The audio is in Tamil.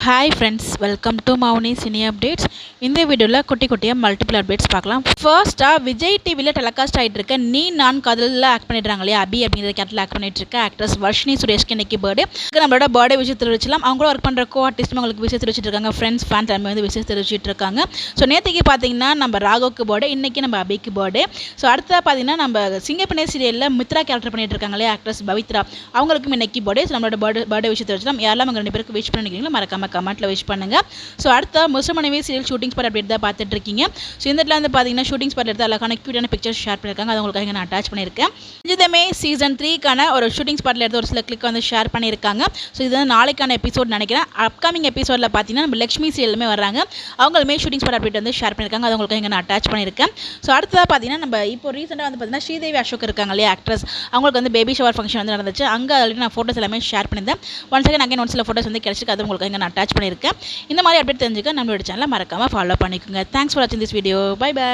Hi friends, welcome to Mouni cine updates. இந்த வீடியோவில் குட்டியாக மல்டிபிள் அப்டேட்ஸ் பார்க்கலாம். ஃபர்ஸ்ட்டாக விஜய் டிவியில் டெலிகாஸ்ட் ஆகிட்டு இருக்க நீ நான் காதலில் ஆக்ட் பண்ணிடுறாங்க இல்லையா, அபி அப்படிங்கிற கேரக்டரில் ஆக்ட் பண்ணிட்டு இருக்க ஆக்ட்ரஸ் வர்ஷினி சுரேஷ்க்கு இன்னைக்கு பர்த்டே. நம்மளோட பர்த்டே விஷயம் தெரிவிச்சலாம். அவங்களும் ஒர்க் பண்ணுற கோ ஆர்டிஸ்ட் உங்களுக்கு விஷயம் தெரிவிச்சிட்டு இருக்காங்க. ஃப்ரெண்ட்ஸ் ஃபேன் எல்லாமே வந்து விஷயம் தெரிவிச்சிட்டு இருக்காங்க. ஸோ நேற்றுக்கு பார்த்தீங்கன்னா நம்ம ராகோக்கு பர்த்டே, இன்றைக்கி நம்ம அபிக்கு பர்த்டே. ஸோ அடுத்ததாக பார்த்தீங்கன்னா நம்ம சிங்கப்பெண்ணே சீரியலில் மித்ரா கேரக்டர் பண்ணிட்டு இருக்காங்க இல்லையா ஆக்ட்ரஸ் பவித்ரா, அவங்களுக்கும் இன்னைக்கு பர்த்டே. ஸோ நம்மளோட பர்த்டே விஷயம் தெரிவிச்சலாம். யாரெல்லாம் அவங்க 2 பேருக்கு விஷ் பண்ணிக்கிறீங்களோ மறக்காம கமெண்ட்டில் விஷ் பண்ணுங்க. ஸோ அடுத்த முஸ்லிமனைவே சீரியல் ஷூட்டிங் ஸ்பாட் அப்டேட் தான் பார்த்துட்டு இருக்கீங்க. ஸோ இந்த இடத்துல வந்து பார்த்தீங்கன்னா ஷூட்டிங் ஸ்பாட் எடுத்து அழகான க்யூட்டான பிக்சர்ஸ் ஷேர் பண்ணியிருக்காங்க. அது உங்களுக்காக நான் அட்டாச் பண்ணியிருக்கேன். இதுமே சீசன் 3க்கான ஒரு ஷூட்டிங் ஸ்பாட்டில் எடுத்து ஒரு சில கிளிக் வந்து ஷேர் பண்ணியிருக்காங்க. ஸோ இது வந்து நாளைக்கான எபிசோட் நினைக்கிறேன். அப்கமிங் எபிசோடில் பார்த்தீங்கன்னா நம்ம லக்ஷ்மி சீரியலுமே வராங்க. அவங்களுமே ஷூட்டிங் ஸ்பாட் அப்டேட் வந்து ஷேர் பண்ணியிருக்காங்க. அது உங்களுக்கு நான் அட்டாச் பண்ணியிருக்கேன். ஸோ அடுத்ததாக பார்த்தீங்கன்னா நம்ம இப்போ ரீசெண்டாக வந்து பார்த்தீங்கன்னா ஸ்ரீதேவி அசோக் இருக்காங்க இல்லையா ஆக்ட்ரஸ், அவங்களுக்கு வந்து பேபி ஷவர் ஃபங்க்ஷன் வந்து நடந்துச்சு. அங்கே ஆல்ரெடி நான் ஃபோட்டோஸ் எல்லாமே ஷேர் பண்ணியிருந்தேன். ஒன்ஸ் அகைன் ஒரு சில ஃபோட்டோஸ் வந்து கிடைச்சிருக்கு. அது உங்களுக்கு நான் அட்டாச் பண்ணியிருக்கேன். இந்த மாதிரி அப்டேட் தெரிஞ்சுக்க நம்மளோட சேனலை மறக்காமல் ஃபாலோ பண்ணிக்கோங்க. தேங்க்ஸ் ஃபார் வாட்சிங் திஸ் வீடியோ. Bye by.